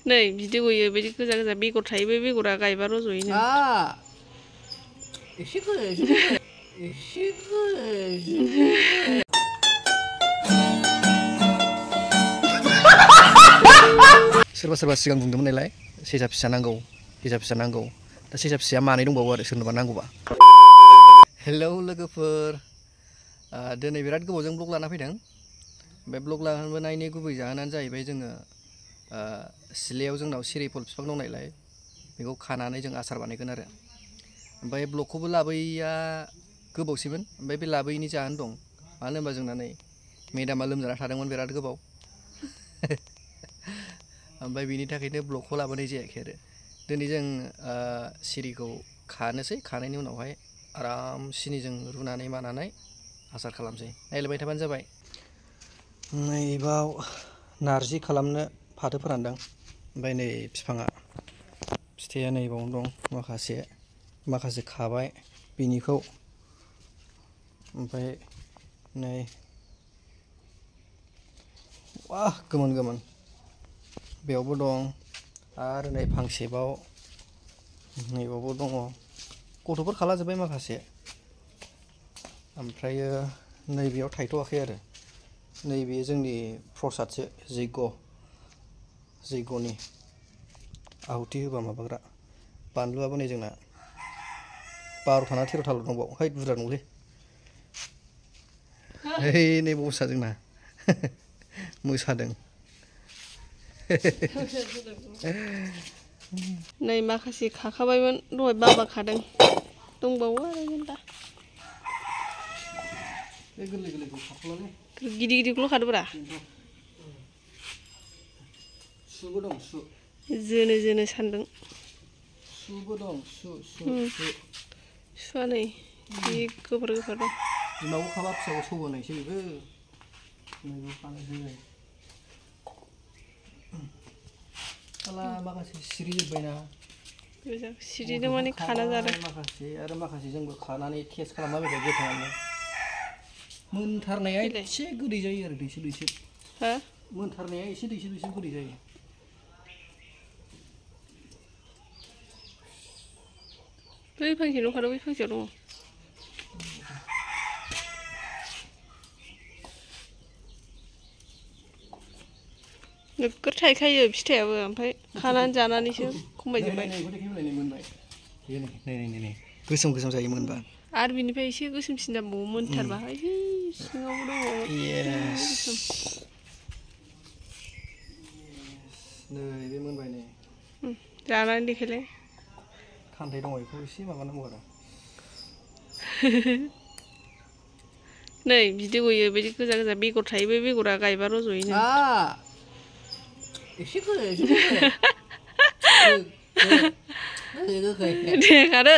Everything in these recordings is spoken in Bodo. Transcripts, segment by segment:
नै बिदि गयो बिदि गोजा गोजा बेगर थायो बे बेगरा गायबा रज'योनो एसे गोजा सोरबा सिगां बुंदोंमोन नालाय सेसा फिसा नांगौ दा सेसा फिसाया मानै दंबावो आरो सोरनोबा नांगौबा। हेलौ लोगोफोर, दिनै बिराद गोबावजों ब्लग लाना फैदों। बे ब्लग लाबोनायनि गुबै जाहोनानो जाहैबाय जोङो सिलायाव जोंनाव सिरिफल बिफां दं नालाय बेखौ खानानै जों आसार बानायगोन आरो। ओमफ्राय ब्लगखौबो लाबोयैया गोबावसैमोन, ओमफ्राय बे लाबोयैनि जाहोन दं। मानो होनबा जोंना नै मेदामा लोमजाना थादोंमोन बिराद गोबाव। ओमफ्राय बिनि थाखायनो ब्लगखौ लाबोनाय जायाखै आरो। दिनै जों सिरिखौ खानोसै, खानायनि उनावहाय आराम सिनिजों रुनानै मानानै आसार खालामसै। नायलायबाय थाबानो जाबाय। नैबाव नारजि खालामनो फाथो फोरानदों। ओमफ्राय नै फिथाइया नैबावनो दं माखासे खाबाय बिनिखौ। ओमफ्राय नै वाह गोमोन बेयावबो दं आरो नै फांसेबाव नैबावबो दङ। गथ'फोर खालाजोब्बाय माखासे। ओमफ्रायो नैबेयाव थायथ'वाखै आरो। नैबे जोंनि प्रसादसो, जैग'नि आहुथि होबा माबाग्रा। बानलुआबो नै जोंना 12था ना 13थाल' दंबावो। है बुरजा दंलै। है नै बसा जोंना मोसादों। नै माखासे खाखाबायमोन, दहाय बाबा खादों, दंबावो आरो मेरला। बे गोरलैखौ खाथ'लालै। गिदिरखौल' खादोब्रा। सुबो दं, जोनो सान्दों। सुबो दं, सुआ नै जि गोफार दं। बिमाखौ खाबा फिसाखौ सौहोनायसो बेबो। नैबेयाव खानोसै। माखासे सिरिजोब्बायना। सिरिनो माने खाना जादों। माखासे जोंबो खानानै टेस्ट खालामलाबायबाय गोथाङानो। मोनथारनाया एसे गोदै जायो आरो दैसो। हा? मोनथारनाया एसे दैसो गोदै जायो। बै फांसे दंखादो, बै फांसेयाव दङ। नोगोर थायखायो फिथाइयाबो, ओमफ्राय खानानै जानानैसो खमायजोब्बाय। गोसोम जायो मोनबा। आरो बिनिफ्राय एसे गोसोमसिन जाबावो मोनथारबा। सिङावबो दंबावो। नै बे मोनबाय नै। जानानै देखायलाय। खान्थाइ दङ, बेखौ एसे माबानांगौ आरो। नै बिदि गयो बिदि गोजा गोजा बेगर थायो बे बेगरा गायबा रज'योनो। एसे गोखै। दे खादो।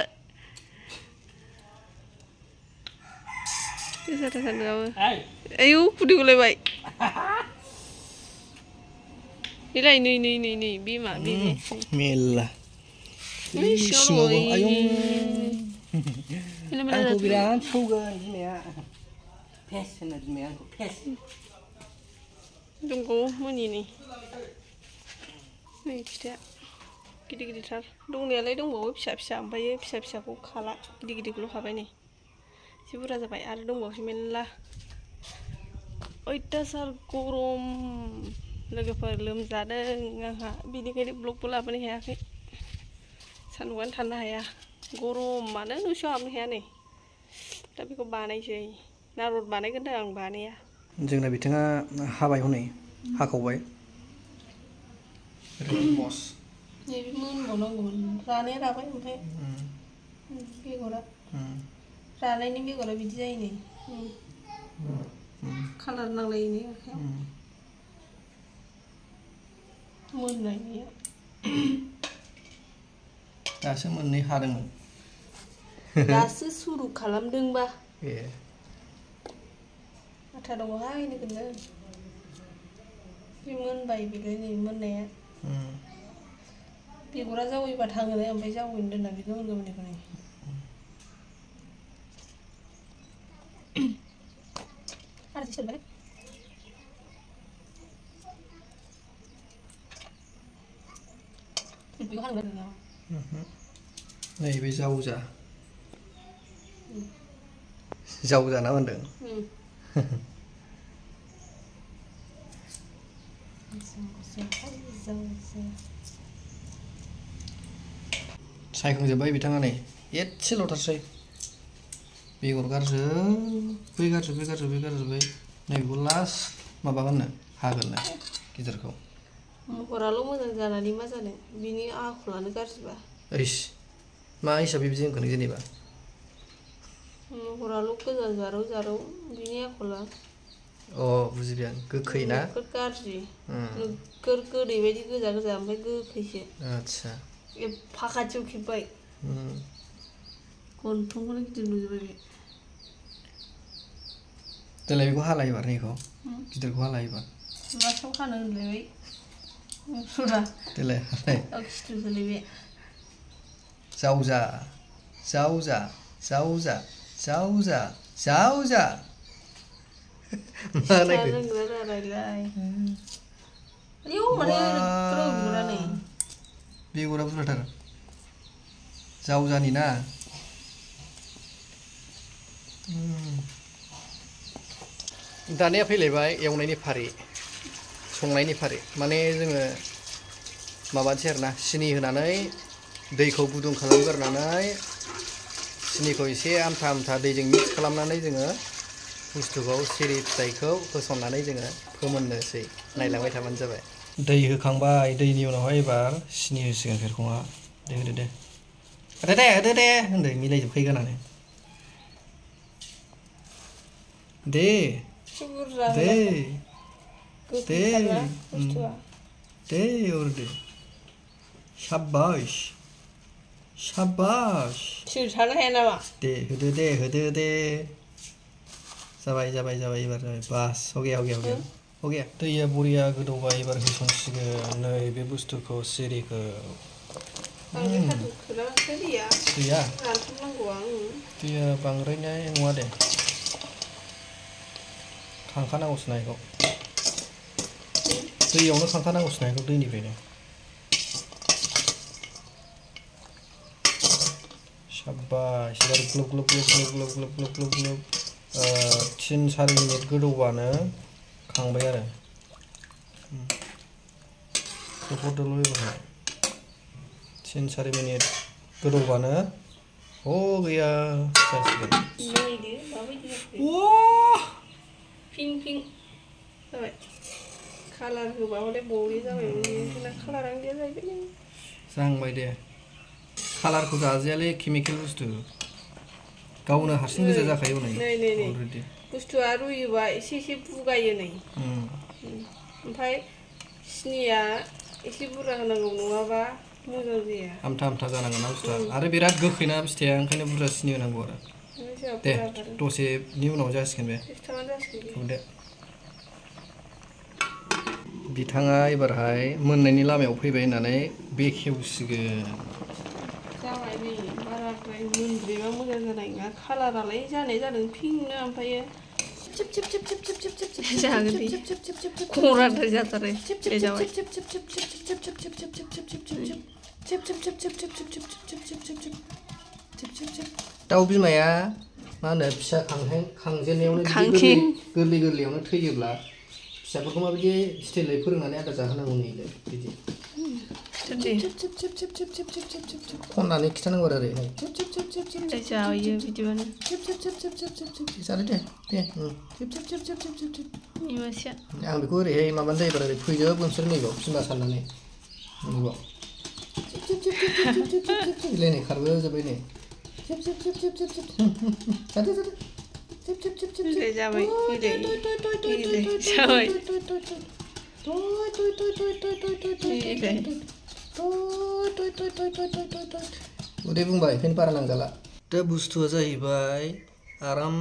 आयौ खुदै गलायबाय। एलाय नै बिमा बेबे मेल्ला सिङाव दङ। आयौ आंखौ बिराद सौगोन बिमाया। फेस होनो बिमाया आंखौ फेस। दंबावो मोनिनि। नै फिथाइया गिदिरथार दंनायालाय दंबावो फिसा ओमफ्राय फिसाखौ खाला, गिदिरखौल' खाबाय नै। एसे बुरजा जाबाय आरो दंबावोसो मेरला। अयथासार गरम लोगोफोर, लोमजादों आंहा, बिनिखायनो ब्लगबो लाबोनो हायाखै। सान्दुंआनो थानो हाया, गरमानो न' सिङाव हाबनो हाया नै। दा बेखौ बानायसै। नारद बानायगोन आं बानाया। जोंना बिथिङा हाबाय हनै, हाखावबाय। नैबे मोनबावनांगौमोन, रानाया राबाय ओमफ्राय बेगरा रानायनि बेगरा बिदि जायो नै। कालार नांलायो नै आखाइयाव। मोननायनिया दासो मोननै हादोंमोन। दासो सुरु खालामदोंबा। ए आथा दङहाय नोगोरनो। बे मोनबाय बेलाय नै मोननाया। बेगरा जावैबा थाङोनो, ओमफ्राय जावैनो दोनना बे गोमोननिखौ नै। बेखौ हांगोन ना नैबे जावजा जावजा ना होनदों सायखांजोब्बाय बिथाङा नै एसेल'थारसै बेगर गारजोब्बाय नैबेखौ लास्ट माबागोननो हागोननो गिदिरखौ महराल' मोजां जानानै मा जानो बिनि आखलानो गाज्रिबा ओइस मा हिसाबै बिदि होनखो नों जेनेबा महराल' गोजा जारौ बिनि आखला अ बुजिबाय आं गोखै ना गाज्रि नोगोर गोदै बायदि गोजा ओमफ्राय गोखैसो आच्छा एफा खाथियाव खेबबाय गन्थंखौनो गिदिर नुजोब्बाय बे देलाय बेखौ हाला एबार नैखौ गिदिरखौ हाला एबार लास्टआव खानो होनलायबाय फुरा देलाय हालाय खिथु जालायबाय जावजा मा नायखो बेगरा बुरजाथार जावजानि ना दानिया फैलायबाय एवनायनि फारि संनायनि फारि माने जोङो माबानोसै आरोना सिनि होनानै दैखौ गुदुं खालामगोरनानै सिनिखौ एसे आमथा दैजों मिक्स खालामनानै जोङो बुस्थुखौ सिरि फिथाइखौ होसननानै जोङो फोमोननोसै नायलांबाय थाबानो जाबाय दै होखांबाय दैनि उनावहाय एबार सिनि होसिगोन बेरखङा होदो दे होनदो मिलायजोबखायोगानानो दे हरदो शाबाश सोर थानो हाया नामा दे होदो दे जाबाय एबार जाबाय बास हो गया दैया बरिया गोदौबाय एबार होसनसिगोन नै बे बुस्थुखौ सिरिखौ दैया बांद्रायनाय नङा दे खांखानांगौसो ना बेखौ दैयावनो खांखानांगौसो ना बेखौ दैनिफ्रायनो शाबाश एबार ग्लब 3-4 मिनिट गोदौबानो खांबाय आरो खोबहरदोल' एबार 3-4 मिनिट गोदौबानो गैया जासिगोन पिंक जाबाय कालार होबा हले बरि जाबाय कालारानो गैया जाहैबाय जांबाय दे कालारखौ जाजायालै केमिकेल बुस्थु गावनो हारसिं गोजा जाखायो नै अलरेडि बुस्थुआ रुयोबा एसे बुगायो नै ओमफ्राय सिनिया एसे बुरजा होनांगौ नङाबा मोजां जाया आमथा जानांगोन ना बुस्थुआ आरो बिराद गोखैना फिथाइया ओंखायनो बुरजा सिनि होनांगौ आरो दे दसेनि उनाव जासिगोन बे दे बिथाङा एबारहाय मोननायनि लामायाव फैबाय होननानै बेखेवसिगोन जाबाय नै बाराद्राय मोनब्रेबा मोजां जानाय नङा कालारालाय जानाय जादों पिंकनो ओमफ्राय जागोन दे खराद्राय जाथारो बे जाबाय दाउ बिमाया मा होनो फिसा खांजेननायावनो गोरलैयावनो थैयोब्ला फिसाफोरखौ माबायदि स्टाइलै फोरोंनानै आदार जाहोनांगौ नैलाय बिदि खननानै खिथानांगौ आरो ओरै जायो बिदिबानो जादो दे आं बेखौ ओरैहाय माबानो जायोबा ओरै फैजोब नोंसोर नैबाव बिमा साननानै नैबाव नै खारबोजोब्बाय नै जाबाय उदै बुंबाय ओंखायनो बारा नांजाला दा बुस्थुआ जाहैबाय आराम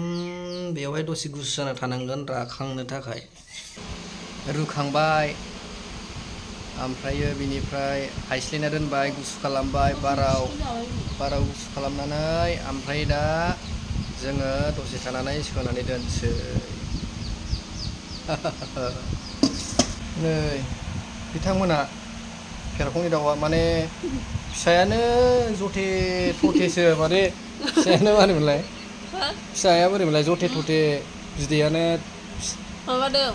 बेवहाय दसे गुसु जाना थानांगोन राखांनो थाखाय रुखांबाय ओमफ्रायो बिनिफ्राय हायस्लायना दोनबाय गुसु खालामबाय बाराव गुसु खालामनानै ओमफ्राय दा जोङो दसे थानानै सोनानै दोनसै नै बिथांमोना फेरखंनि दाउआ माने फिसायानो जथे थथेसो माने फिसायानो मा होनोमोनलाय फिसाया बोरैमोनलाय जथे थथे बिदैयानो माबादों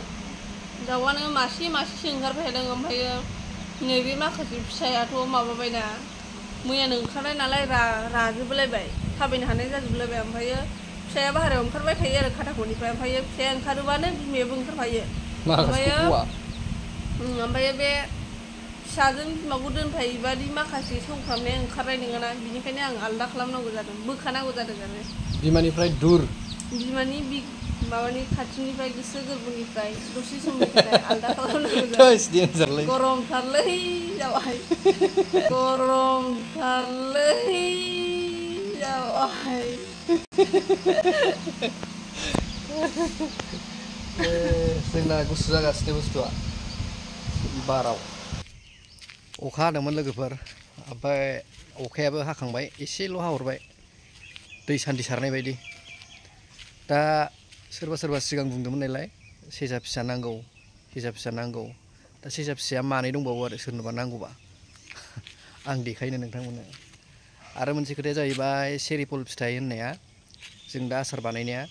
दाउआनो मासे मासेसो ओंखारबाय थादों ओमफ्रायो नैबे माखासे फिसायाथ' माबाबायना मैयानो ओंखारनाय नालाय राजोबलायबाय थाबायनो हानाय जाजोबलायबाय ओमफ्रायो फिसाया बाहेरायाव ओंखारबाय थायो आरो खाथाख'निफ्राय ओमफ्रायो फिसाया ओंखारोबानो बिमायाबो ओंखारफायो ओमफ्रायो बे फिसाजों बिमाखौ दोनफायोबादि माखासे सौख्रामनाया ओंखारनाय नङाना बिनिखायनो आं आलदा खालामनांगौ जादों बोखानांगौ जादों आरो बिमानिफ्राय दुर बिमानि माबानि खाथिनिफ्राय गोसो गोरबोनिफ्राय दसे समनि थाखाय आलदा खालामनांगौ जादों गरमथारलै जाबाय गरमथारलै जाबाय जोंना गुसु जागासिनो बुस्थुआ बाराव अखा हादोंमोन लोगोफोर ओमफ्राय अखायाबो हाखांबाय एसेल' हाहरबाय दै सान्थि सारनाय बायदि दा सोरबा सोरबा सिगां बुंदोंमोन नालाय सेसा फिसा नांगौ सेसा फिसा नांगौ दा सेसा फिसाया मानै दंबावो आरो सोरनोबा नांगौबा आं देखायनो नोंथांमोननो आरो मोनसे खोथाया जाहैबाय सेरिफल फिथाइ होननाया जों दा आसार बानायनाया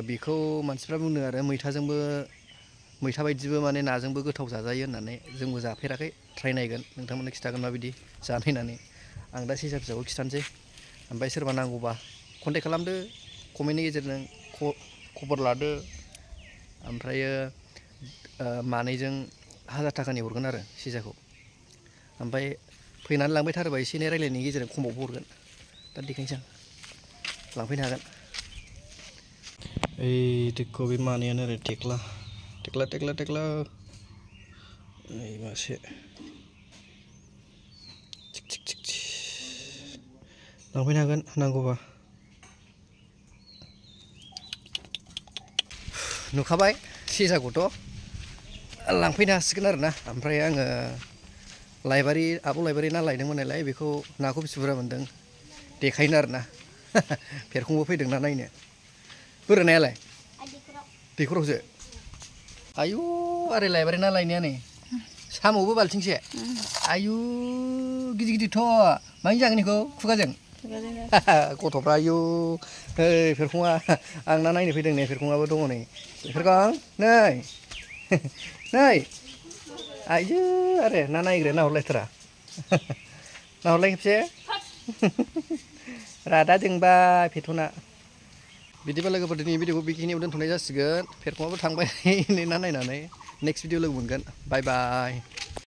बेखौ मानसिफ्रा बुंदों आरो मैथा बायदिबो माने नाजोंबो गोथाव जाजायो होननानै जोंबो जाफेराखै ट्राइ नायगोन नोंथांमोननो खिन्थागोन माबायदि जानायनानै आं दा सेसा फिसाखौ खिथानोसै ओमफ्राय सोरबा नांगौबा कन्टेक्ट खालामदो कमेन्टनि गेजेरजों खबर लादो ओमफ्रायो मानैजों 1000 थाखानि हरगोन आरो सेसाखौ ओमफ्राय फैनानै लांबाय थारोबा एसे एनै रायलायनायनि गेजेरजों खमावबो हरगोन दा देखायनोसै आं लांफैनो हागोन ओइ देखो बे मानैयानो आरो थेख्ला नै मासे लांफैनो हागोन नांगौबा नुखाबाय सेसाखौथ' लांफैनो हासिगोन आरो ना ओमफ्राय आङो आब' लाइबारि ना लायदोंमोन नालाय बेखौ नाखौ बेसे बुरजा मोन्दों देखायनो आरो ना फेरखंबो फैदों ना नायनो बोरोनायालाय दैखरावसो आयु आरो लाइबारि ना लायनाया नै साम'बो बाल्थिंसे आयु गिदिर गिदिरथ' माजों जागोन बेखौ खुगाजों गथ'फ्रा आयु नै फेरखङा आं ना नायनो फैदों नै फेरखङाबो दङ नै फेरखं नै आयु आरो ना नायग्राया नाहरलायथारा नाहरलाय खेबसे रादा जोंबाय फेथना बिदिबा लोगोफोर दिनै भिडिअखौ बेखिनियाव दोनथ'नाय जासिगोन फेरखङाबो थांबाय ना नायनानै नेक्स्ट भिडिअ लोगो मोनगोन बाय बाय